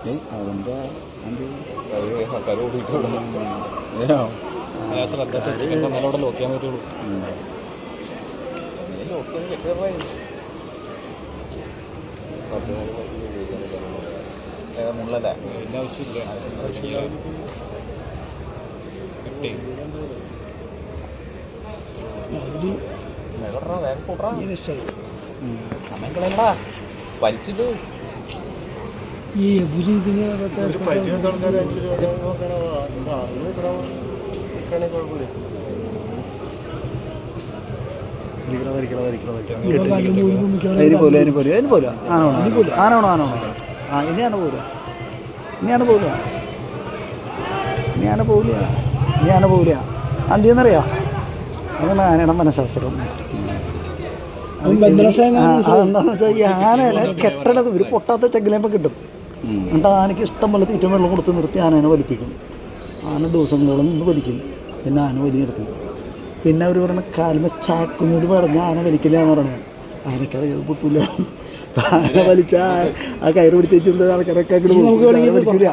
അതിൻ്റെ ശ്രദ്ധ ലോക്കിയാൻ പറ്റുള്ളൂ. മുള്ളല്ലേ അതിൻ്റെ ആവശ്യമില്ല. വലിച്ചിട്ട് ഈ ഇതിന് എന്തെന്നറിയാം അതാണ് ആനയുടെ മനഃശാസ്ത്രം. അതെന്താന്ന് വെച്ചാൽ ഈ ആനേനെ കെട്ടണത് ഒരു പൊട്ടാത്ത ചെങ്കിലേമ്പം കിട്ടും. എന്നിട്ട് ആനയ്ക്ക് ഇഷ്ടം പോലെ തീറ്റ വെള്ളം കൊടുത്ത് നിർത്തി ആനേനെ വലിപ്പിക്കും. ആന ദിവസങ്ങളോളം നിന്ന് വലിക്കും. പിന്നെ ആന വലി നിർത്തും. പിന്നെ അവർ പറയണ കാൽമ ചാക്കുനോട് പറഞ്ഞ ആന വലിക്കില്ല എന്ന് പറയണത്. ആനക്കറിയാൻ പൊട്ടില്ല. ആന വലിച്ച ആ കയറ് പിടിച്ച് വെച്ചിട്ടുണ്ട് ആൾക്കാരൊക്കെ വലിക്കില്ല.